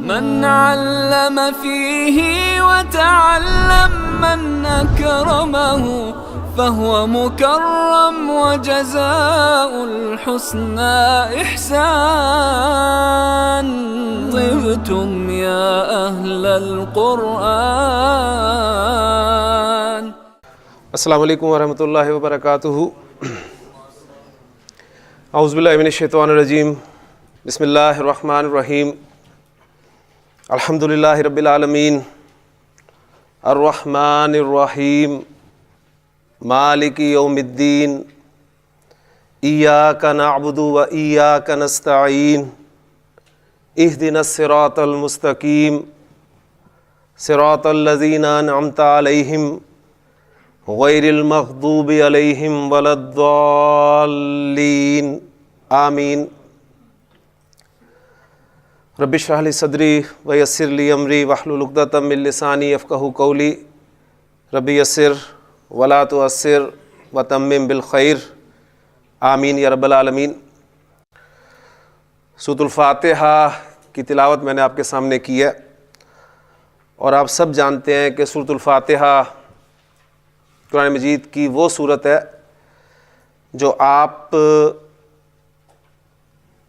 من علم فيه وتعلم من أكرمه فهو مكرم وجزاء الحسنى إحسان. طبتم يا أهل القرآن. السلام علیکم ورحمۃ اللہ وبرکاتہ. اعوذ باللہ من الشیطان الرجیم. بسم اللہ الرحمن الرحیم. الحمد للہ رب العالمین الرحمن الرحیم مالک یوم الدین. ایاک نعبد و ایاک نستعین. اہدنا الصراط المستقیم صراط الذین انعمت علیہم غیر المغضوب علیہم ولا الضالین آمین. رب اشرح لی صدری ویسر لی امری واحلل عقدۃ من لسانی یفقہوا قولی. رب یسر ولا تعسر وتمم بالخیر آمین یا رب العالمین. سورۃ الفاتحہ کی تلاوت میں نے آپ کے سامنے کی ہے، اور آپ سب جانتے ہیں کہ سورۃ الفاتحہ قرآن مجید کی وہ سورت ہے جو آپ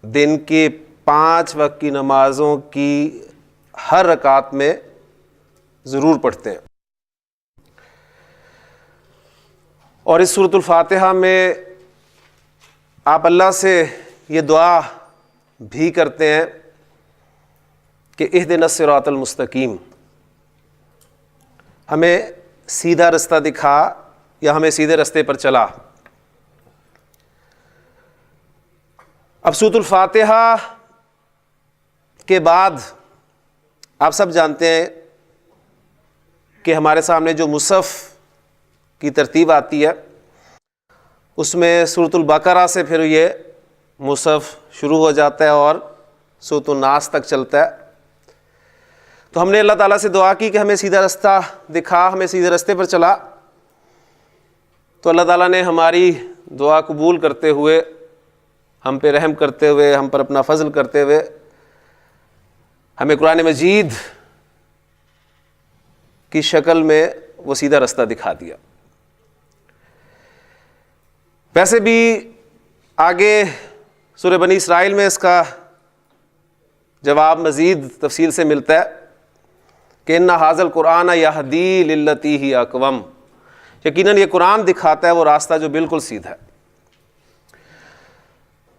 دن کی 5 وقت کی نمازوں کی ہر رکعت میں ضرور پڑھتے ہیں. اور اس سورۃ الفاتحہ میں آپ اللہ سے یہ دعا بھی کرتے ہیں کہ اہدنا الصراط المستقیم، ہمیں سیدھا رستہ دکھا یا ہمیں سیدھے رستے پر چلا. اب سورۃ الفاتحہ کے بعد آپ سب جانتے ہیں کہ ہمارے سامنے جو مصحف کی ترتیب آتی ہے اس میں سورۃ البقرہ سے پھر یہ مصحف شروع ہو جاتا ہے اور سورۃ الناس تک چلتا ہے. تو ہم نے اللہ تعالیٰ سے دعا کی کہ ہمیں سیدھا رستہ دکھا، ہمیں سیدھے رستے پر چلا. تو اللہ تعالیٰ نے ہماری دعا قبول کرتے ہوئے، ہم پہ رحم کرتے ہوئے، ہم پر اپنا فضل کرتے ہوئے ہمیں قرآن مجید کی شکل میں وہ سیدھا رستہ دکھا دیا. ویسے بھی آگے سورہ بنی اسرائیل میں اس کا جواب مزید تفصیل سے ملتا ہے کہ ان ھذا القرآن یہدی للتی ہی اقوم. یقیناً یہ قرآن دکھاتا ہے وہ راستہ جو بالکل سیدھا ہے.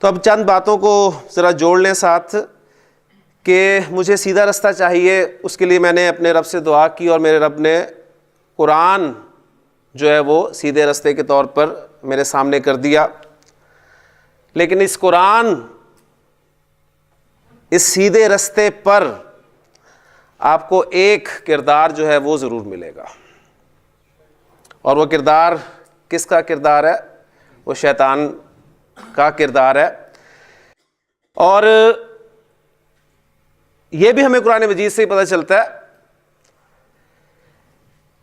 تو اب چند باتوں کو ذرا جوڑ لیں ساتھ کہ مجھے سیدھا رستہ چاہیے. اس کے لیے میں نے اپنے رب سے دعا کی اور میرے رب نے قرآن جو ہے وہ سیدھے رستے کے طور پر میرے سامنے کر دیا. لیکن اس قرآن، اس سیدھے رستے پر آپ کو ایک کردار جو ہے وہ ضرور ملے گا، اور وہ کردار کس کا کردار ہے؟ وہ شیطان کا کردار ہے. اور یہ بھی ہمیں قرآن مجید سے ہی پتہ چلتا ہے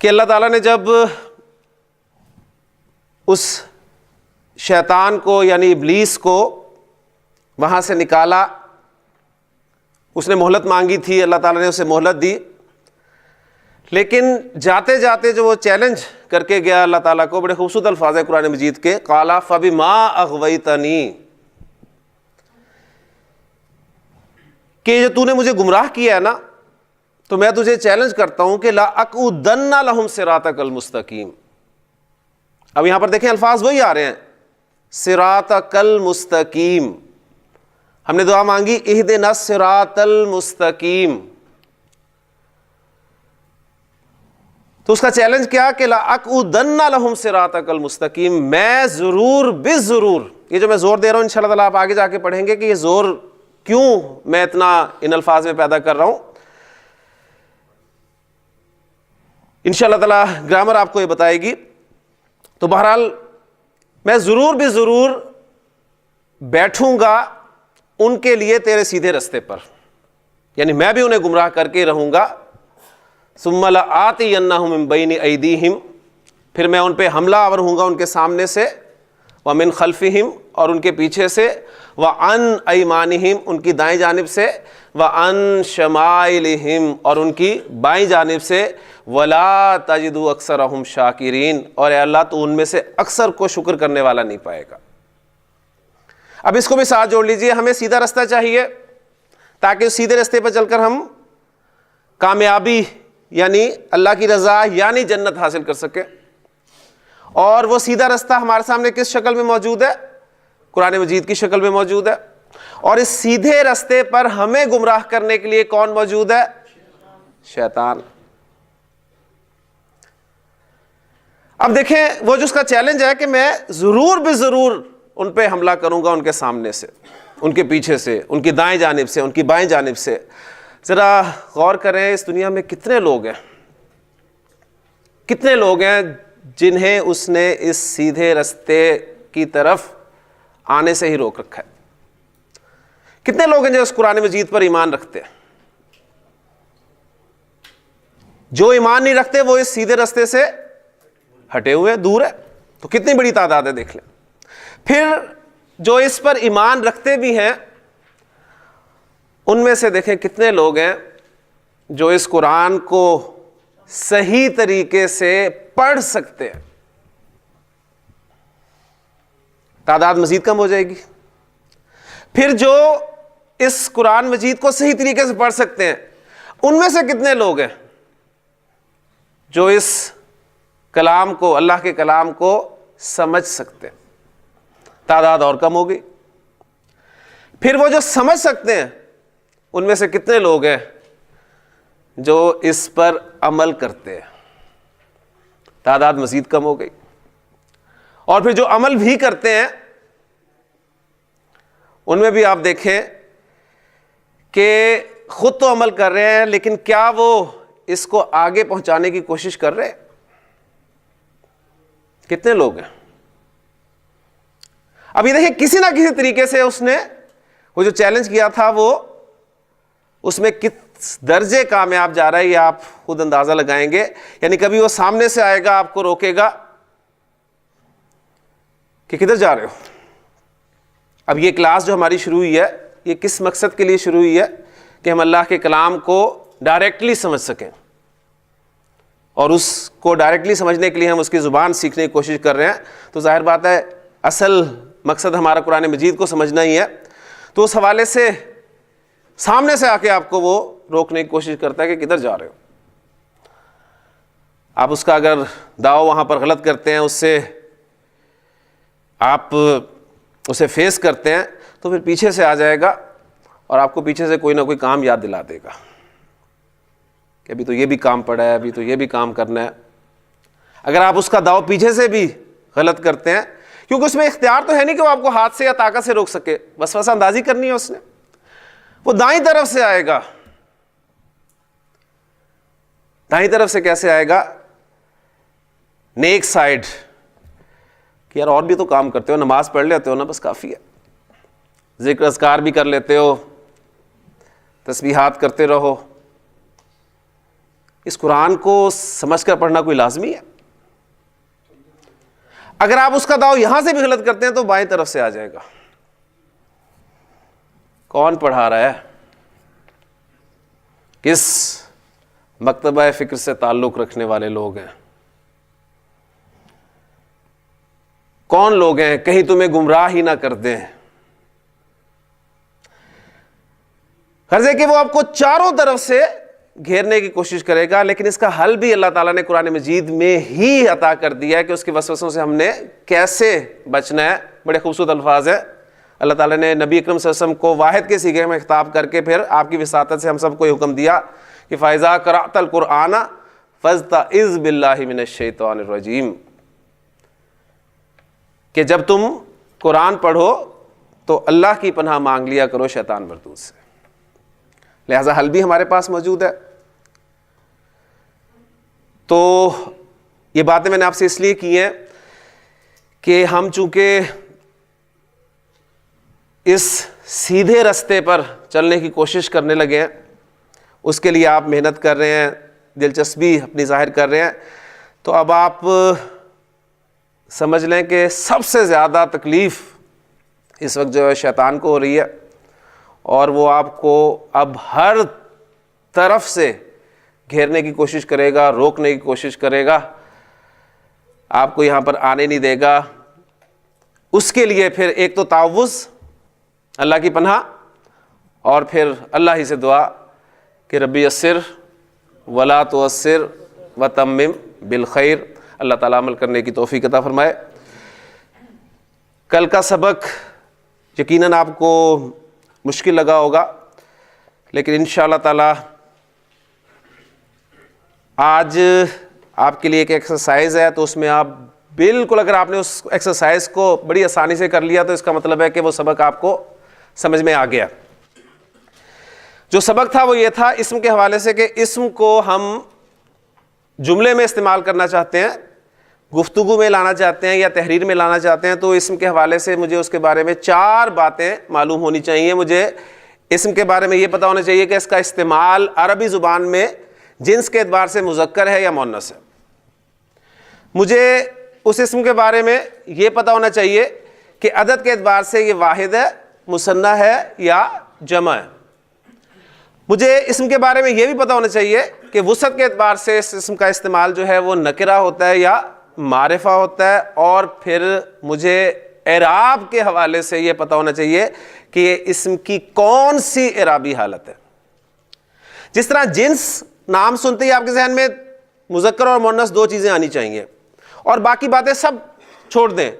کہ اللہ تعالیٰ نے جب اس شیطان کو یعنی ابلیس کو وہاں سے نکالا، اس نے مہلت مانگی تھی، اللہ تعالیٰ نے اسے مہلت دی. لیکن جاتے جاتے جو وہ چیلنج کر کے گیا اللہ تعالیٰ کو، بڑے خوبصورت الفاظ ہیں قرآن مجید کے، قَالَ فَبِمَا أَغْوَيْتَنِي، کہ جو تو نے مجھے گمراہ کیا ہے نا، تو میں تجھے چیلنج کرتا ہوں کہ لَأَقْعُدَنَّ لَهُمْ صِرَاطَكَ الْمُسْتَقِيمَ. اب یہاں پر دیکھیں الفاظ وہی آ رہے ہیں، صِرَاطَكَ الْمُسْتَقِيمَ. ہم نے دعا مانگی اہدنا الصراط المستقیم. تو اس کا چیلنج کیا کہ لَأَقْعُدَنَّ لَهُمْ صِرَاطَكَ الْمُسْتَقِيمَ، میں ضرور بالضرور، یہ جو میں زور دے رہا ہوں انشاءاللہ تعالیٰ آپ آگے جا کے پڑھیں گے کہ یہ زور کیوں میں اتنا ان الفاظ میں پیدا کر رہا ہوں. انشاءاللہ تعالیٰ گرامر آپ کو یہ بتائے گی. تو بہرحال میں ضرور بھی ضرور بیٹھوں گا ان کے لیے تیرے سیدھے رستے پر، یعنی میں بھی انہیں گمراہ کر کے رہوں گا. ثم لآتینہم من بین ایدیہم، پھر میں ان پہ حملہ آور ہوں گا ان کے سامنے سے، ومن خلفہم، اور ان کے پیچھے سے, وعن ایمانہم ان کی دائیں جانب سے, وعن شمائلہم اور ان کی بائیں جانب سے, ولا تجد اکثرہم شاکرین اور اے اللہ تو ان میں سے اکثر کو شکر کرنے والا نہیں پائے گا. اب اس کو بھی ساتھ جوڑ لیجئے, ہمیں سیدھا رستہ چاہیے تاکہ اس سیدھے رستے پر چل کر ہم کامیابی یعنی اللہ کی رضا یعنی جنت حاصل کر سکیں. اور وہ سیدھا رستہ ہمارے سامنے کس شکل میں موجود ہے؟ قرآن مجید کی شکل میں موجود ہے. اور اس سیدھے رستے پر ہمیں گمراہ کرنے کے لیے کون موجود ہے؟ شیطان. اب دیکھیں وہ جو اس کا چیلنج ہے کہ میں ضرور بے ضرور ان پہ حملہ کروں گا, ان کے سامنے سے, ان کے پیچھے سے, ان کی دائیں جانب سے, ان کی بائیں جانب سے. ذرا غور کریں اس دنیا میں کتنے لوگ ہیں, کتنے لوگ ہیں جنہیں اس نے اس سیدھے رستے کی طرف آنے سے ہی روک رکھا ہے. کتنے لوگ ہیں جو اس قرآن مجید پر ایمان رکھتے ہیں. جو ایمان نہیں رکھتے وہ اس سیدھے رستے سے ہٹے ہوئے دور ہے. تو کتنی بڑی تعداد ہے دیکھ لیں. پھر جو اس پر ایمان رکھتے بھی ہیں ان میں سے دیکھیں کتنے لوگ ہیں جو اس قرآن کو صحیح طریقے سے پڑھ سکتے ہیں. تعداد مزید کم ہو جائے گی. پھر جو اس قرآن مجید کو صحیح طریقے سے پڑھ سکتے ہیں ان میں سے کتنے لوگ ہیں جو اس کلام کو, اللہ کے کلام کو سمجھ سکتے ہیں. تعداد اور کم ہو گئی. پھر وہ جو سمجھ سکتے ہیں ان میں سے کتنے لوگ ہیں جو اس پر عمل کرتے ہیں. تعداد مزید کم ہو گئی. اور پھر جو عمل بھی کرتے ہیں ان میں بھی آپ دیکھیں کہ خود تو عمل کر رہے ہیں لیکن کیا وہ اس کو آگے پہنچانے کی کوشش کر رہے ہیں؟ کتنے لوگ ہیں؟ اب یہ دیکھیں کسی نہ کسی طریقے سے اس نے وہ جو چیلنج کیا تھا وہ اس میں کس درجے کامیاب جا رہا ہے یہ آپ خود اندازہ لگائیں گے. یعنی کبھی وہ سامنے سے آئے گا, آپ کو روکے گا کہ کدھر جا رہے ہو. اب یہ کلاس جو ہماری شروع ہوئی ہے یہ کس مقصد کے لیے شروع ہوئی ہے؟ کہ ہم اللہ کے کلام کو ڈائریکٹلی سمجھ سکیں. اور اس کو ڈائریکٹلی سمجھنے کے لیے ہم اس کی زبان سیکھنے کی کوشش کر رہے ہیں. تو ظاہر بات ہے اصل مقصد ہمارا قرآن مجید کو سمجھنا ہی ہے. تو اس حوالے سے سامنے سے آ کے آپ کو وہ روکنے کی کوشش کرتا ہے کہ کدھر جا رہے ہو. آپ اس کا اگر دعویٰ وہاں پر غلط کرتے ہیں, اس سے آپ اسے فیس کرتے ہیں تو پھر پیچھے سے آ جائے گا اور آپ کو پیچھے سے کوئی نہ کوئی کام یاد دلا دے گا کہ ابھی تو یہ بھی کام پڑا ہے, ابھی تو یہ بھی کام کرنا ہے. اگر آپ اس کا دعویٰ پیچھے سے بھی غلط کرتے ہیں, کیونکہ اس میں اختیار تو ہے نہیں کہ وہ آپ کو ہاتھ سے یا طاقت سے روک سکے, وسوسہ اندازی کرنی ہے اس نے. وہ دائیں طرف سے آئے گا. دائیں طرف سے کیسے آئے گا؟ نیک سائڈ کہ یار اور بھی تو کام کرتے ہو, نماز پڑھ لیتے ہو نا, بس کافی ہے. ذکر اذکار بھی کر لیتے ہو, تسبیحات کرتے رہو. اس قرآن کو سمجھ کر پڑھنا کوئی لازمی ہے؟ اگر آپ اس کا دعویٰ یہاں سے بھی غلط کرتے ہیں تو بائیں طرف سے آ جائے گا. کون پڑھا رہا ہے؟ کس مکتبہ فکر سے تعلق رکھنے والے لوگ ہیں؟ کون لوگ ہیں؟ کہیں تمہیں گمراہ ہی نہ کر دیں. غرض ہے کہ وہ آپ کو چاروں طرف سے گھیرنے کی کوشش کرے گا, لیکن اس کا حل بھی اللہ تعالیٰ نے قرآن مجید میں ہی عطا کر دیا ہے کہ اس کے وسوسوں سے ہم نے کیسے بچنا ہے. بڑے خوبصورت الفاظ ہیں. اللہ تعالیٰ نے نبی اکرم صلی اللہ علیہ وسلم کو واحد کے صیغے میں خطاب کر کے پھر آپ کی وساطت سے ہم سب کو یہ حکم دیا کہ فَإِذَا قَرَأْتَ الْقُرْآنَ فَاسْتَعِذْ بِاللَّهِ مِنَ الشَّيْطَانِ الرَّجِيمِ, کہ جب تم قرآن پڑھو تو اللہ کی پناہ مانگ لیا کرو شیطان مردود سے. لہذا حل بھی ہمارے پاس موجود ہے. تو یہ باتیں میں نے آپ سے اس لیے کی ہیں کہ ہم چونکہ اس سیدھے رستے پر چلنے کی کوشش کرنے لگے ہیں, اس کے لیے آپ محنت کر رہے ہیں, دلچسپی اپنی ظاہر کر رہے ہیں, تو اب آپ سمجھ لیں کہ سب سے زیادہ تکلیف اس وقت جو ہے شیطان کو ہو رہی ہے، اور وہ آپ کو اب ہر طرف سے گھیرنے کی کوشش کرے گا، روکنے کی کوشش کرے گا، آپ کو یہاں پر آنے نہیں دے گا۔ اس کے لیے پھر ایک تو تعوذ، اللہ کی پناہ، اور پھر اللہ ہی سے دعا کہ ربی یسر ولا تعسر وتمم بالخیر۔ اللہ تعالیٰ عمل کرنے کی توفیق عطا فرمائے۔ کل کا سبق یقیناً آپ کو مشکل لگا ہوگا، لیکن انشاءاللہ تعالیٰ آج آپ کے لیے ایک ایکسرسائز ہے، تو اس میں آپ بالکل، اگر آپ نے اس ایکسرسائز کو بڑی آسانی سے کر لیا تو اس کا مطلب ہے کہ وہ سبق آپ کو سمجھ میں آ گیا۔ جو سبق تھا وہ یہ تھا اسم کے حوالے سے کہ اسم کو ہم جملے میں استعمال کرنا چاہتے ہیں، گفتگو میں لانا چاہتے ہیں یا تحریر میں لانا چاہتے ہیں، تو اسم کے حوالے سے مجھے اس کے بارے میں 4 باتیں معلوم ہونی چاہیے۔ مجھے اسم کے بارے میں یہ پتہ ہونا چاہیے کہ اس کا استعمال عربی زبان میں جنس کے اعتبار سے مذکر ہے یا مؤنث ہے۔ مجھے اس اسم کے بارے میں یہ پتہ ہونا چاہیے کہ عدد کے اعتبار سے یہ واحد ہے، مثنیٰ ہے یا جمع ہے۔ مجھے اسم کے بارے میں یہ بھی پتہ ہونا چاہیے کہ وسعت کے اعتبار سے اس اسم کا استعمال جو ہے وہ نکرہ ہوتا ہے یا معرفہ ہوتا ہے، اور پھر مجھے اعراب کے حوالے سے یہ پتہ ہونا چاہیے کہ یہ اسم کی کون سی اعرابی حالت ہے۔ جس طرح جنس نام سنتے ہی آپ کے ذہن میں مذکر اور مؤنث 2 چیزیں آنی چاہیے، اور باقی باتیں سب چھوڑ دیں۔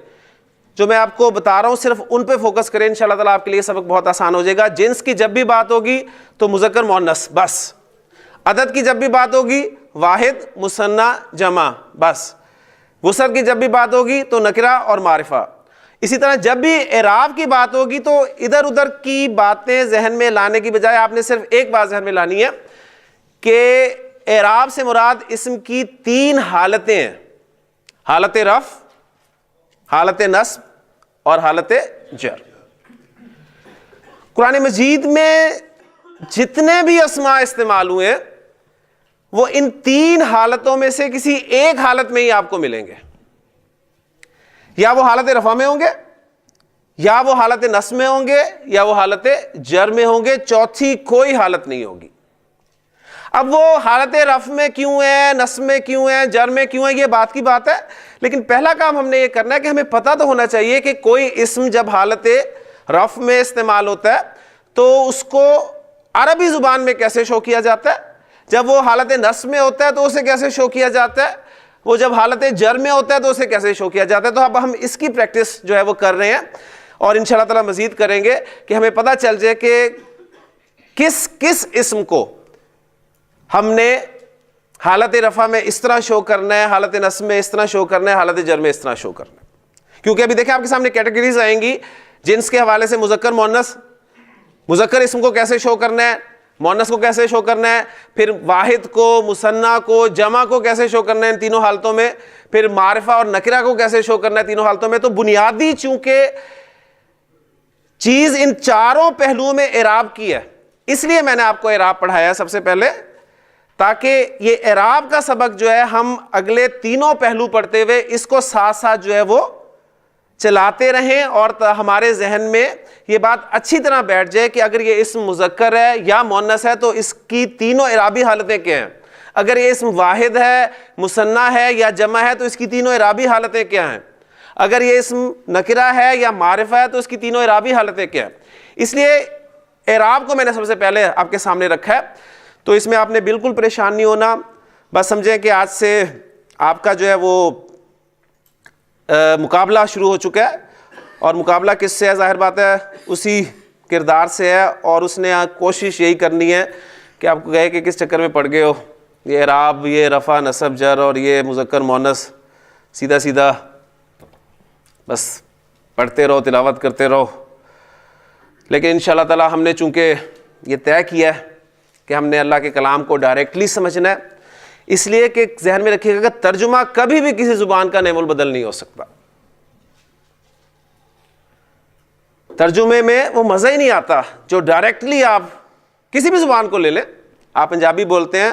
جو میں آپ کو بتا رہا ہوں صرف ان پہ فوکس کریں، انشاءاللہ تعالیٰ آپ کے لیے سبق بہت آسان ہو جائے گا۔ جنس کی جب بھی بات ہوگی تو مذکر مؤنث بس، عدد کی جب بھی بات ہوگی واحد مثنیٰ جمع بس، وسعت کی جب بھی بات ہوگی تو نکرہ اور معرفہ۔ اسی طرح جب بھی اعراب کی بات ہوگی تو ادھر ادھر کی باتیں ذہن میں لانے کی بجائے آپ نے صرف ایک بات ذہن میں لانی ہے کہ اعراب سے مراد اسم کی 3 حالتیں ہیں، حالت رفع، حالت نصب اور حالت جر۔ قرآن مجید میں جتنے بھی اسماء استعمال ہوئے وہ ان 3 حالتوں میں سے کسی ایک حالت میں ہی آپ کو ملیں گے، یا وہ حالت رفع میں ہوں گے، یا وہ حالت نصب میں ہوں گے، یا وہ حالت جر میں ہوں گے، چوتھی کوئی حالت نہیں ہوگی۔ اب وہ حالت رفع میں کیوں ہے، نصب میں کیوں ہے، جر میں کیوں ہے، یہ بات کی بات ہے، لیکن پہلا کام ہم نے یہ کرنا ہے کہ ہمیں پتہ تو ہونا چاہیے کہ کوئی اسم جب حالت رفع میں استعمال ہوتا ہے تو اس کو عربی زبان میں کیسے شو کیا جاتا ہے، جب وہ حالت نصب میں ہوتا ہے تو اسے کیسے شو کیا جاتا ہے، وہ جب حالت جر میں ہوتا ہے تو اسے کیسے شو کیا جاتا ہے۔ تو اب ہم اس کی پریکٹس جو ہے وہ کر رہے ہیں، اور انشاءاللہ تعالیٰ مزید کریں گے کہ ہمیں پتہ چل جائے کہ کس اسم کو ہم نے حالت رفع میں اس طرح شو کرنا ہے، حالت نصب میں اس طرح شو کرنا ہے، حالت جر میں اس طرح شو کرنا ہے۔ کیونکہ ابھی دیکھیں آپ کے سامنے کیٹیگریز آئیں گی جنس کے حوالے سے، مذکر مؤنث، مذکر اسم کو کیسے شو کرنا ہے، مؤنث کو کیسے شو کرنا ہے، پھر واحد کو، مثنیٰ کو، جمع کو کیسے شو کرنا ہے ان تینوں حالتوں میں، پھر معرفہ اور نکرہ کو کیسے شو کرنا ہے تینوں حالتوں میں۔ تو بنیادی چونکہ چیز ان 4 پہلوؤں میں اعراب کی ہے، اس لیے میں نے آپ کو اعراب پڑھایا سب سے پہلے، تاکہ یہ اعراب کا سبق جو ہے ہم اگلے 3 پہلو پڑھتے ہوئے اس کو ساتھ ساتھ جو ہے وہ چلاتے رہیں، اور ہمارے ذہن میں یہ بات اچھی طرح بیٹھ جائے کہ اگر یہ اسم مذکر ہے یا مؤنث ہے تو اس کی 3 اعرابی حالتیں کیا ہیں، اگر یہ اسم واحد ہے، مثنیٰ ہے یا جمع ہے تو اس کی 3 اعرابی حالتیں کیا ہیں، اگر یہ اسم نکرہ ہے یا معرفہ ہے تو اس کی 3 اعرابی حالتیں کیا ہیں۔ اس لیے اعراب کو میں نے سب سے پہلے آپ کے سامنے رکھا ہے، تو اس میں آپ نے بالکل پریشان نہیں ہونا، بس سمجھیں کہ آج سے آپ کا جو ہے وہ مقابلہ شروع ہو چکا ہے، اور مقابلہ کس سے ہے، ظاہر بات ہے اسی کردار سے ہے، اور اس نے کوشش یہی کرنی ہے کہ آپ کو کہے کہ کس چکر میں پڑ گئے ہو، یہ اعراب، یہ رفع نصب جر اور یہ مذکر مؤنث، سیدھا سیدھا بس پڑھتے رہو، تلاوت کرتے رہو۔ لیکن انشاءاللہ تعالی ہم نے چونکہ یہ طے کیا ہے کہ ہم نے اللہ کے کلام کو ڈائریکٹلی سمجھنا ہے، اس لیے کہ ذہن میں رکھیے گا کہ ترجمہ کبھی بھی کسی زبان کا نعم البدل نہیں ہو سکتا۔ ترجمے میں وہ مزہ ہی نہیں آتا جو ڈائریکٹلی آپ کسی بھی زبان کو لے لیں، آپ پنجابی بولتے ہیں،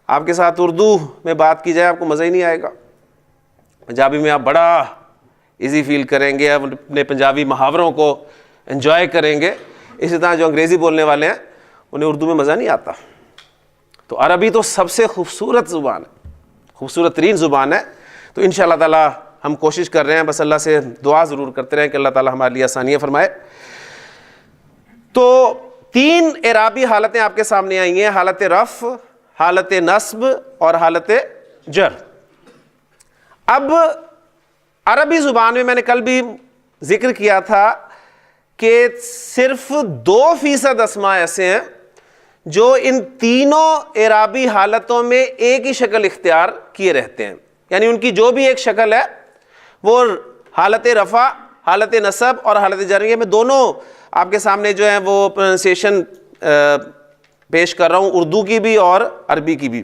آپ کے ساتھ اردو میں بات کی جائے آپ کو مزہ ہی نہیں آئے گا۔ پنجابی میں آپ بڑا ایزی فیل کریں گے, اپنے پنجابی محاوروں کو انجوائے کریں گے. اسی طرح جو انگریزی بولنے والے ہیں انہیں اردو میں مزہ نہیں آتا. تو عربی تو سب سے خوبصورت زبان ہے, خوبصورت ترین زبان ہے. تو انشاءاللہ تعالی ہم کوشش کر رہے ہیں, بس اللہ سے دعا ضرور کرتے رہیں کہ اللہ تعالی ہمارے لیے آسانیاں فرمائے. تو 3 اعرابی حالتیں آپ کے سامنے آئی ہیں, حالت رفع, حالت نصب اور حالت جر. اب عربی زبان میں نے کل بھی ذکر کیا تھا کہ صرف 2% اسماء ایسے ہیں جو ان تینوں اعرابی حالتوں میں ایک ہی شکل اختیار کیے رہتے ہیں. یعنی ان کی جو بھی ایک شکل ہے وہ حالت رفع, حالت نصب اور حالت جر میں دونوں آپ کے سامنے جو ہیں وہ پروننسیشن پیش کر رہا ہوں, اردو کی بھی اور عربی کی بھی.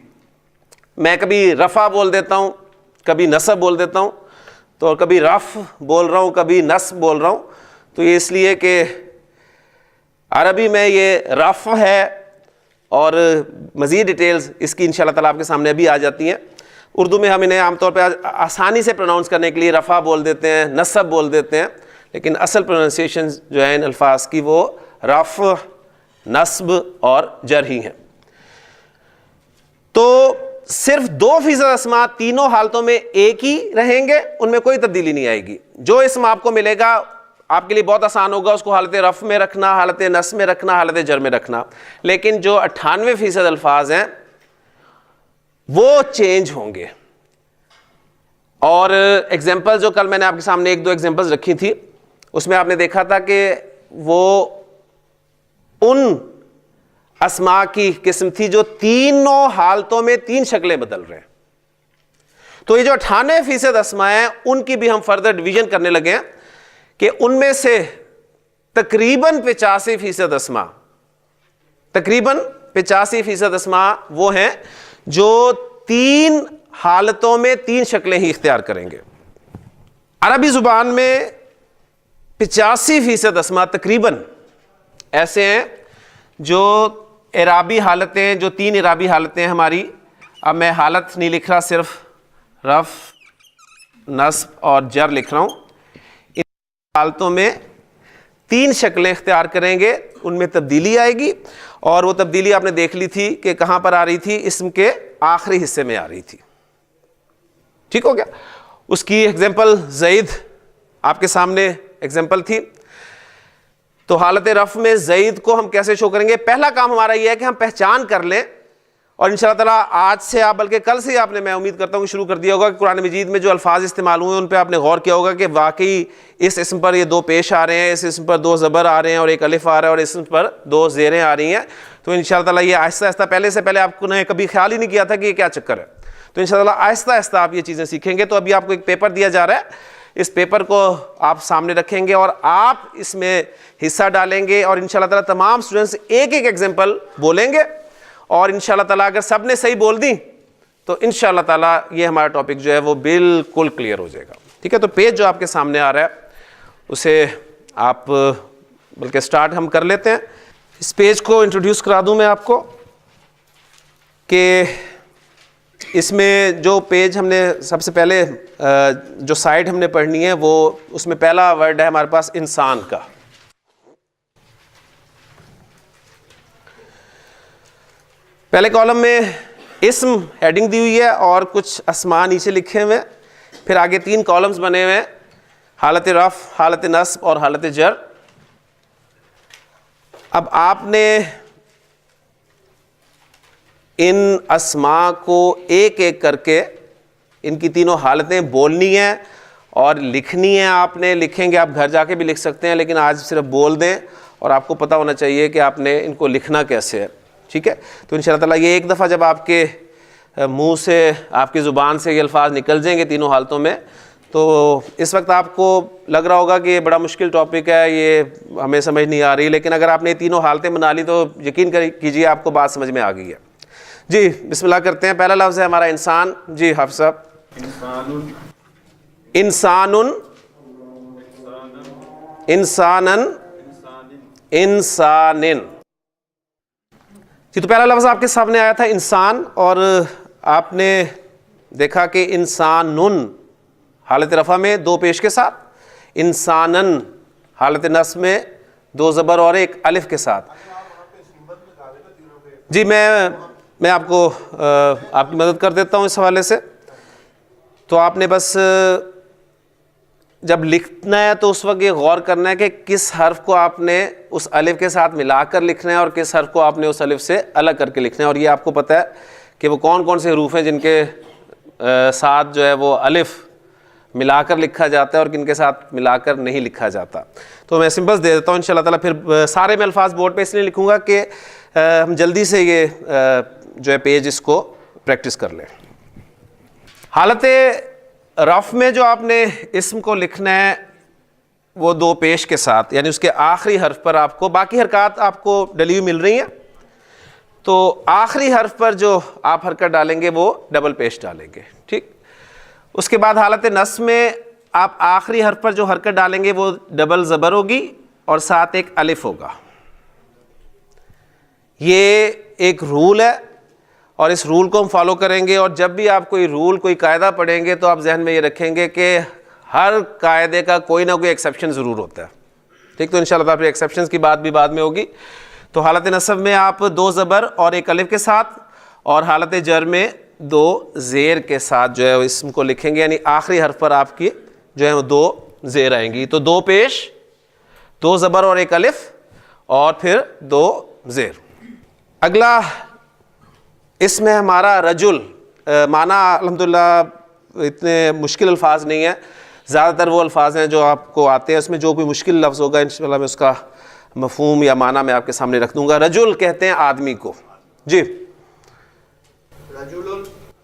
میں کبھی رفع بول دیتا ہوں, کبھی نصب بول دیتا ہوں, تو کبھی رفع بول رہا ہوں, کبھی نصب بول رہا ہوں. تو یہ اس لیے کہ عربی میں یہ رفع ہے اور مزید ڈیٹیلز اس کی انشاءاللہ تعالیٰ آپ کے سامنے ابھی آ جاتی ہیں. اردو میں ہم انہیں عام طور پہ آسانی سے پروناؤنس کرنے کے لیے رفع بول دیتے ہیں, نصب بول دیتے ہیں, لیکن اصل پروننسیشن جو ہے ان الفاظ کی وہ رفع, نصب اور جر ہی ہیں. تو صرف 2% اسماء تینوں حالتوں میں ایک ہی رہیں گے, ان میں کوئی تبدیلی نہیں آئے گی. جو اسم آپ کو ملے گا آپ کے لیے بہت آسان ہوگا اس کو حالت رفع میں رکھنا, حالت نصب میں رکھنا, حالت جر میں رکھنا. لیکن جو 98% الفاظ ہیں وہ چینج ہوں گے. اور ایگزامپل جو کل میں نے آپ کے سامنے 1-2 ایگزامپلز رکھی تھی, اس میں آپ نے دیکھا تھا کہ وہ ان اسماء کی قسم تھی جو تینوں حالتوں میں 3 شکلیں بدل رہے ہیں. تو یہ جو 98% اسماء ہیں ان کی بھی ہم فردر ڈویژن کرنے لگے ہیں کہ ان میں سے تقریباً 85% اسماء, تقریباً 85% اسماء وہ ہیں جو 3 حالتوں میں 3 شکلیں ہی اختیار کریں گے. عربی زبان میں 85% اسماء تقریباً ایسے ہیں جو اعرابی حالتیں, جو 3 اعرابی حالتیں ہیں ہماری. اب میں حالت نہیں لکھ رہا, صرف رفع, نصب اور جر لکھ رہا ہوں. ان حالتوں میں 3 شکلیں اختیار کریں گے, ان میں تبدیلی آئے گی. اور وہ تبدیلی آپ نے دیکھ لی تھی کہ کہاں پر آ رہی تھی, اسم کے آخری حصے میں آ رہی تھی. ٹھیک ہو گیا. اس کی ایگزامپل زید آپ کے سامنے ایگزامپل تھی. تو حالت رفع میں زید کو ہم کیسے شو کریں گے؟ پہلا کام ہمارا یہ ہے کہ ہم پہچان کر لیں, اور انشاءاللہ تعالیٰ آج سے آپ, بلکہ کل سے آپ نے, میں امید کرتا ہوں کہ شروع کر دیا ہوگا کہ قرآن مجید میں جو الفاظ استعمال ہوئے ان پہ آپ نے غور کیا ہوگا کہ واقعی اس اسم پر یہ 2 پیش آ رہے ہیں, اس اسم پر 2 زبر آ رہے ہیں اور 1 الف آ رہا ہے, اور اس اسم پر 2 زیریں آ رہی ہیں. تو انشاءاللہ تعالیٰ یہ آہستہ آہستہ, پہلے سے پہلے آپ نے کبھی خیال ہی نہیں کیا تھا کہ یہ کیا چکر ہے. تو انشاءاللہ آہستہ آہستہ آپ یہ چیزیں سیکھیں گے. تو ابھی آپ کو ایک پیپر دیا جا رہا ہے, اس پیپر کو آپ سامنے رکھیں گے اور آپ اس میں حصہ ڈالیں گے, اور انشاءاللہ تعالیٰ تمام اسٹوڈنٹس ایک ایگزامپل بولیں گے, اور انشاءاللہ تعالیٰ اگر سب نے صحیح بول دی تو انشاءاللہ تعالیٰ یہ ہمارا ٹاپک جو ہے وہ بالکل کلیئر ہو جائے گا. ٹھیک ہے. تو پیج جو آپ کے سامنے آ رہا ہے اسے آپ بلکہ سٹارٹ ہم کر لیتے ہیں. اس پیج کو انٹروڈیوس کرا دوں میں آپ کو کہ اس میں جو پیج ہم نے سب سے پہلے جو سائٹ ہم نے پڑھنی ہے وہ, اس میں پہلا ورڈ ہے ہمارے پاس انسان کا. پہلے کالم میں اسم ہیڈنگ دی ہوئی ہے اور کچھ اسماء نیچے لکھے ہوئے, پھر آگے 3 کالمز بنے ہوئے ہیں, حالت رفع, حالت نصب اور حالت جر. اب آپ نے ان اسماء کو ایک ایک کر کے ان کی تینوں حالتیں بولنی ہیں اور لکھنی ہیں. آپ نے لکھیں گے, آپ گھر جا کے بھی لکھ سکتے ہیں, لیکن آج صرف بول دیں, اور آپ کو پتہ ہونا چاہیے کہ آپ نے ان کو لکھنا کیسے ہے. ٹھیک ہے. تو انشاءاللہ تعالیٰ یہ ایک دفعہ جب آپ کے منہ سے, آپ کی زبان سے یہ الفاظ نکل جائیں گے تینوں حالتوں میں, تو اس وقت آپ کو لگ رہا ہوگا کہ یہ بڑا مشکل ٹاپک ہے, یہ ہمیں سمجھ نہیں آ رہی, لیکن اگر آپ نے تینوں حالتیں بنا لی تو یقین کیجیے آپ کو بات سمجھ میں آ گئی ہے. جی بسم اللہ کرتے ہیں. پہلا لفظ ہے ہمارا انسان. جی حافظ صاحب. انسان, انسانن, انسانن. جی تو پہلا لفظ آپ کے سامنے آیا تھا انسان, اور آپ نے دیکھا کہ انسانن حالت رفع میں 2 پیش کے ساتھ, انسانن حالت نصب میں 2 زبر اور 1 الف کے ساتھ. جی میں آپ کو آپ کی مدد کر دیتا ہوں اس حوالے سے. تو آپ نے بس جب لکھنا ہے تو اس وقت یہ غور کرنا ہے کہ کس حرف کو آپ نے اس الف کے ساتھ ملا کر لکھنا ہے اور کس حرف کو آپ نے اس الف سے الگ کر کے لکھنا ہے. اور یہ آپ کو پتہ ہے کہ وہ کون کون سے حروف ہیں جن کے ساتھ جو ہے وہ الف ملا کر لکھا جاتا ہے اور کن کے ساتھ ملا کر نہیں لکھا جاتا. تو میں سمپلس دے دیتا ہوں انشاءاللہ تعالیٰ. پھر سارے میں الفاظ بورڈ پہ اس لیے لکھوں گا کہ ہم جلدی سے یہ جو ہے پیج اس کو پریکٹس کر لیں. حالت رفع میں جو آپ نے اسم کو لکھنا ہے وہ 2 پیش کے ساتھ، یعنی اس کے آخری حرف پر آپ کو، باقی حرکات آپ کو ڈلی ہوئی مل رہی ہیں، تو آخری حرف پر جو آپ حرکت ڈالیں گے وہ ڈبل پیش ڈالیں گے. ٹھیک. اس کے بعد حالت نصب میں آپ آخری حرف پر جو حرکت ڈالیں گے وہ ڈبل زبر ہوگی اور ساتھ 1 الف ہوگا. یہ ایک رول ہے اور اس رول کو ہم فالو کریں گے. اور جب بھی آپ کوئی رول، کوئی قاعدہ پڑھیں گے تو آپ ذہن میں یہ رکھیں گے کہ ہر قاعدے کا کوئی نہ کوئی ایکسیپشن ضرور ہوتا ہے. ٹھیک. تو انشاءاللہ تعالیٰ ایکسیپشنز کی بات بھی بعد میں ہوگی. تو حالت نصب میں آپ 2 زبر اور 1 الف کے ساتھ، اور حالت جر میں 2 زیر کے ساتھ جو ہے وہ اسم کو لکھیں گے، یعنی آخری حرف پر آپ کی جو ہے وہ 2 زیر آئیں گی. تو 2 پیش، 2 زبر اور 1 الف، اور پھر 2 زیر. اگلا اس میں ہمارا رجل. معنی الحمدللہ اتنے مشکل الفاظ نہیں ہیں، زیادہ تر وہ الفاظ ہیں جو آپ کو آتے ہیں. اس میں جو کوئی مشکل لفظ ہوگا انشاءاللہ میں اس کا مفہوم یا معنی میں آپ کے سامنے رکھ دوں گا. رجل کہتے ہیں آدمی کو. جی.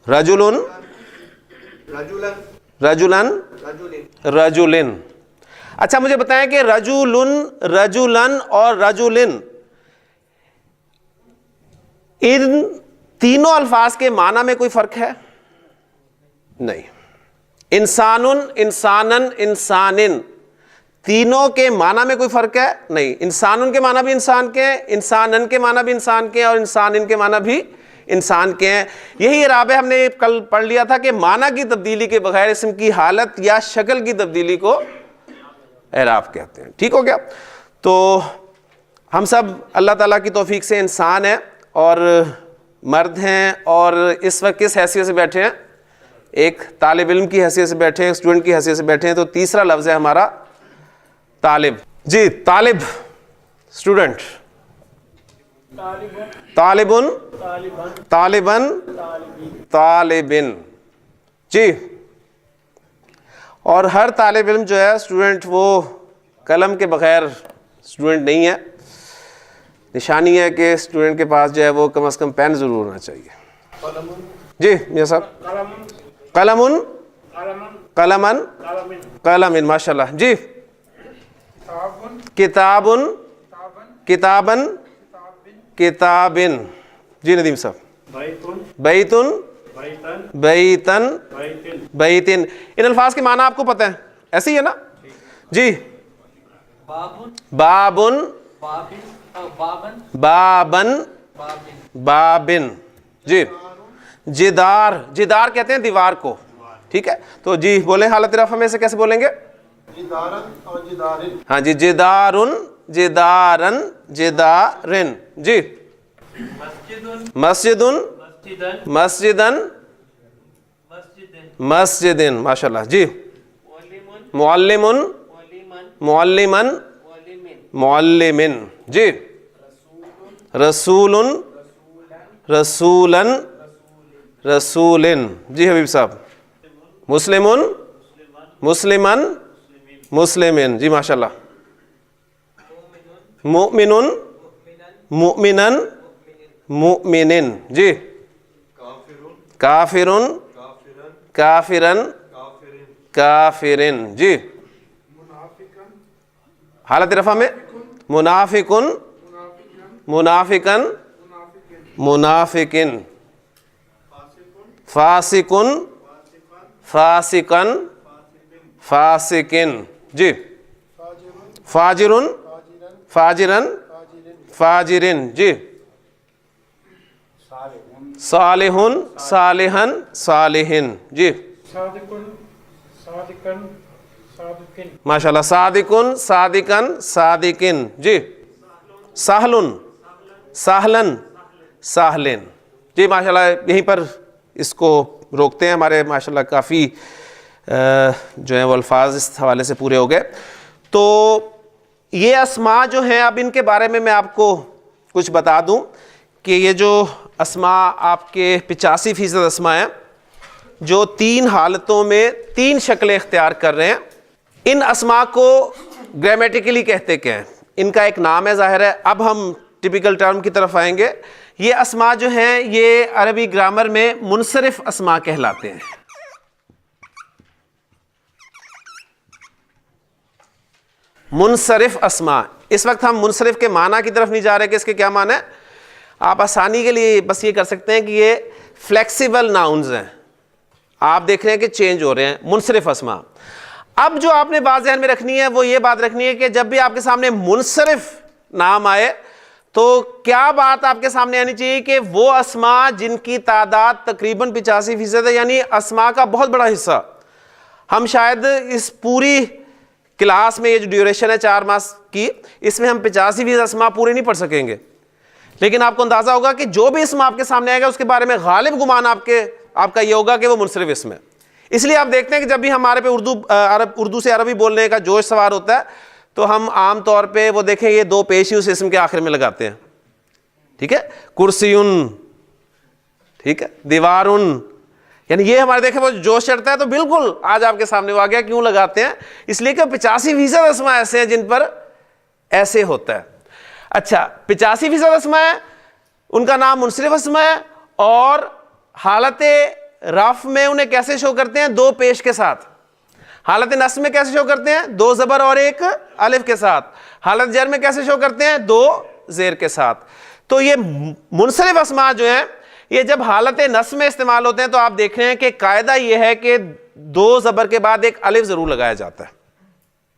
رجلن، رجلن، رجلن. اچھا مجھے بتائیں کہ رجلن، رجلن اور رجلن، ان تینوں الفاظ کے معنی میں کوئی فرق ہے؟ نہیں. انسانن، انسانن، انسانن، تینوں کے معنی میں کوئی فرق ہے؟ نہیں. انسانن کے معنی بھی انسان کے ہیں، انسانن کے معنی بھی انسان کے ہیں، اور انسانن کے معنی بھی انسان کے ہیں. یہی اعراب ہے. ہم نے کل پڑھ لیا تھا کہ معنی کی تبدیلی کے بغیر اسم کی حالت یا شکل کی تبدیلی کو اعراب کہتے ہیں. ٹھیک ہو گیا. تو ہم سب اللہ تعالیٰ کی توفیق سے انسان ہیں اور مرد ہیں، اور اس وقت کس حیثیت سے بیٹھے ہیں؟ ایک طالب علم کی حیثیت سے بیٹھے ہیں، اسٹوڈنٹ کی حیثیت سے بیٹھے ہیں. تو تیسرا لفظ ہے ہمارا طالب. جی. طالب، اسٹوڈنٹ. طالبن، طالبن، طالبن. جی. اور ہر طالب علم جو ہے اسٹوڈنٹ، وہ قلم کے بغیر اسٹوڈنٹ نہیں ہے. نشانی ہے کہ اسٹوڈنٹ کے پاس جو ہے وہ کم از کم پین ضرور ہونا چاہیے. جی میاں صاحب. قلمن، قلمن، قلمن. ماشاء اللہ. جی. کتابن، کتابن، کتابن. جی ندیم صاحب. بیتن، بیتن، بیتن. ان الفاظ کے معنی آپ کو پتہ ہے، ایسے ہی ہے نا؟ جی. بابن، بابن، بابن. جی. جدار، جدار کہتے ہیں دیوار کو. ٹھیک ہے. تو جی بولیں حالت رفع میں سے کیسے بولیں گے؟ جدارن اور جدارن. ہاں جی. جدارن، جدارن، جدارن. جی. مسجدن، مسجدن، مسجدن. ماشاء اللہ. جی. معلمن، معلمن، معلمن. جی. رسولن، رسولن، رسولن. جی حبیب صاحب. مسلمن، مسلمن، مسلمن. جی ماشاء اللہ. مؤمنن، مؤمنن، مؤمنن. جی. کافرن، کافرن، کافرن. جی. حالت رفع میں منافقن، منافقن، منافقن. فاسقن، فاسقن، فاسقن. جی. فاجرن، فاجرن، فاجرن. جی. صالحن، صالحن، صالحن. جی. صادقن، صادقن، ماشاء اللہ. صادقن، صادقن، صادقن. جی سہلن، سہلن، سہلن. جی ماشاء اللہ یہیں پر اس کو روکتے ہیں. ہمارے ماشاء اللہ کافی جو ہیں وہ الفاظ اس حوالے سے پورے ہو گئے. تو یہ اسماء جو ہیں اب ان کے بارے میں آپ کو کچھ بتا دوں کہ یہ جو اسماء آپ کے 85% اسماء ہیں جو 3 حالتوں میں 3 شکلیں اختیار کر رہے ہیں. ان اسماء کو گرامیٹیکلی کہتے کیا ہیں؟ ان کا ایک نام ہے ظاہر ہے. اب ہم ٹپیکل ٹرم کی طرف آئیں گے. یہ اسماء جو ہیں یہ عربی گرامر میں منصرف اسماء کہلاتے ہیں. منصرف اسماء. اس وقت ہم منصرف کے معنی کی طرف نہیں جا رہے کہ اس کے کیا معنی ہے. آپ آسانی کے لیے بس یہ کر سکتے ہیں کہ یہ فلیکسیبل ناؤنز ہیں. آپ دیکھ رہے ہیں کہ چینج ہو رہے ہیں. منصرف اسماء. اب جو آپ نے بات ذہن میں رکھنی ہے وہ یہ بات رکھنی ہے کہ جب بھی آپ کے سامنے منصرف نام آئے تو کیا بات آپ کے سامنے آنی چاہیے کہ وہ اسماء جن کی تعداد تقریباً 85% ہے، یعنی اسماء کا بہت بڑا حصہ. ہم شاید اس پوری کلاس میں یہ جو ڈیوریشن ہے 4 ماہ کی، اس میں ہم 85% اسماء پورے نہیں پڑھ سکیں گے، لیکن آپ کو اندازہ ہوگا کہ جو بھی اسم آپ کے سامنے آئے گا اس کے بارے میں غالب گمان آپ کا یہ ہوگا کہ وہ منصرف اسم ہے. اس لیے آپ دیکھتے ہیں کہ جب بھی ہمارے پہ اردو سے عربی بولنے کا جوش سوار ہوتا ہے تو ہم عام طور پہ وہ دیکھیں یہ 2 پیش ہی اس اسم کے آخر میں لگاتے ہیں. ٹھیک ہے، کرسیون، ٹھیک ہے، دیوارن. یعنی یہ ہمارے دیکھیں وہ جوش چڑھتا ہے تو بالکل آج آپ کے سامنے وہ آ گیا. کیوں لگاتے ہیں؟ اس لیے کہ 85% اسماء ایسے ہیں جن پر ایسے ہوتا ہے. اچھا 85% اسماء ہیں، ان کا نام منصرف اسماء ہے، اور حالت رفع میں انہیں کیسے شو کرتے ہیں؟ 2 پیش کے ساتھ. حالت نصب میں کیسے شو کرتے ہیں؟ 2 زبر اور 1 الف کے ساتھ. حالت جر میں کیسے شو کرتے ہیں؟ 2 زیر کے ساتھ. تو یہ منصرف اسماء جو ہیں یہ جب حالت نصب میں استعمال ہوتے ہیں تو آپ دیکھ رہے ہیں کہ قاعدہ یہ ہے کہ 2 زبر کے بعد 1 الف ضرور لگایا جاتا ہے.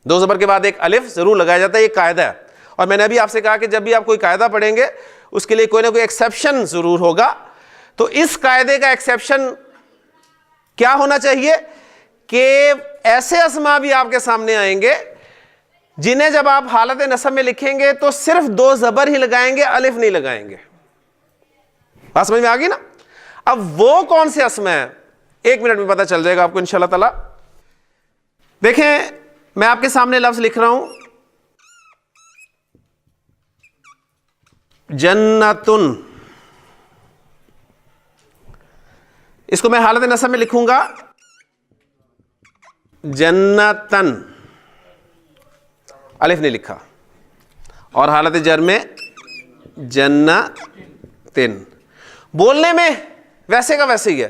2 زبر کے بعد 1 الف ضرور لگایا جاتا ہے. یہ قاعدہ ہے. اور میں نے ابھی آپ سے کہا کہ جب بھی آپ کوئی قاعدہ پڑھیں گے اس کے لیے کوئی نہ کوئی ایکسیپشن ضرور ہوگا. تو اس قاعدے کا ایکسیپشن کیا ہونا چاہیے کہ ایسے اسماء بھی آپ کے سامنے آئیں گے جنہیں جب آپ حالت نصب میں لکھیں گے تو صرف 2 زبر ہی لگائیں گے، الف نہیں لگائیں گے. بات سمجھ میں آ گئی نا؟ اب وہ کون سے اسماء ہیں 1 منٹ میں پتہ چل جائے گا آپ کو انشاءاللہ تعالی. دیکھیں میں آپ کے سامنے لفظ لکھ رہا ہوں جنتن. اس کو میں حالت نصب میں لکھوں گا جنتن، الف نہیں لکھا. اور حالت جر میں جنتن. بولنے میں ویسے کا ویسے ہی ہے.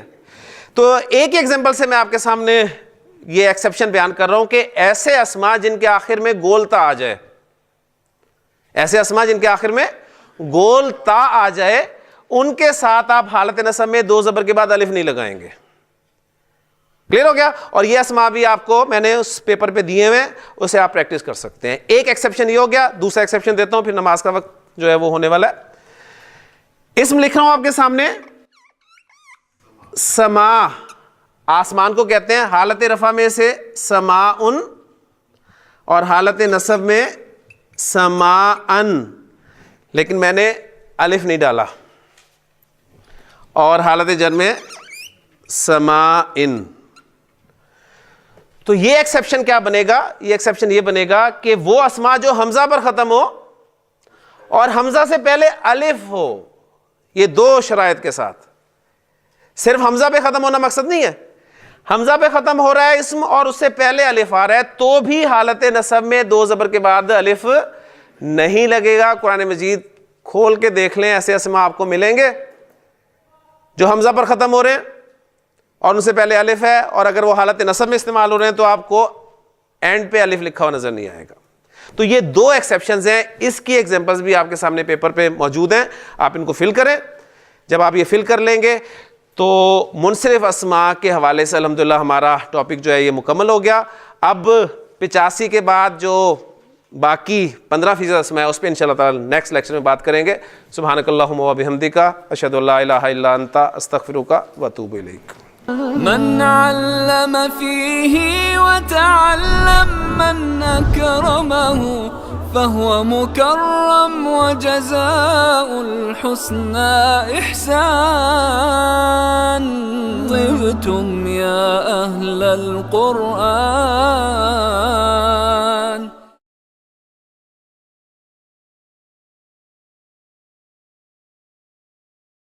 تو ایک ایگزامپل سے میں آپ کے سامنے یہ ایکسیپشن بیان کر رہا ہوں کہ ایسے اسماء جن کے آخر میں گول تا آ جائے، ایسے اسماء جن کے آخر میں گول تا آ جائے ان کے ساتھ آپ حالت نصب میں 2 زبر کے بعد الف نہیں لگائیں گے. کلیئر ہو گیا؟ اور یہ اسماء بھی آپ کو میں نے اس پیپر پہ دیے ہوئے، اسے آپ پریکٹس کر سکتے ہیں. ایک ایکسیپشن یہ ہو گیا. دوسرا ایکسیپشن دیتا ہوں پھر نماز کا وقت جو ہے وہ ہونے والا ہے. اسم لکھ رہا ہوں آپ کے سامنے سما. آسمان کو کہتے ہیں. حالت رفع میں سے سماءن اور حالت نصب میں سماءن، لیکن میں نے الف نہیں ڈالا. اور حالت جر میں سماءن. تو یہ ایکسیپشن کیا بنے گا؟ یہ ایکسیپشن یہ بنے گا کہ وہ اسماء جو حمزہ پر ختم ہو اور حمزہ سے پہلے الف ہو. یہ 2 شرائط کے ساتھ. صرف حمزہ پہ ختم ہونا مقصد نہیں ہے. حمزہ پہ ختم ہو رہا ہے اسم اور اس سے پہلے الف آ رہا ہے تو بھی حالت نصب میں 2 زبر کے بعد الف نہیں لگے گا. قرآن مجید کھول کے دیکھ لیں، ایسے اسماء آپ کو ملیں گے جو حمزہ پر ختم ہو رہے ہیں اور ان سے پہلے الف ہے، اور اگر وہ حالت نصب میں استعمال ہو رہے ہیں تو آپ کو اینڈ پہ الف لکھا ہوا نظر نہیں آئے گا. تو یہ 2 ایکسیپشنز ہیں. اس کی ایگزامپلز بھی آپ کے سامنے پیپر پہ موجود ہیں. آپ ان کو فل کریں. جب آپ یہ فل کر لیں گے تو منصرف اسماء کے حوالے سے الحمدللہ ہمارا ٹاپک جو ہے یہ مکمل ہو گیا. اب 85 کے بعد جو باقی 15% اسماء ہے اس پہ انشاءاللہ تعالی نیکسٹ لیکچر میں بات کریں گے. سبحانک اللہم و بحمدک، اشہد ان لا الہ الا انت، استغفرک و اتوب الیک. من علم فيه وتعلم من أكرمه فهو مكرم وجزاء الحسنى إحسان. طبتم يا أهل القرآن.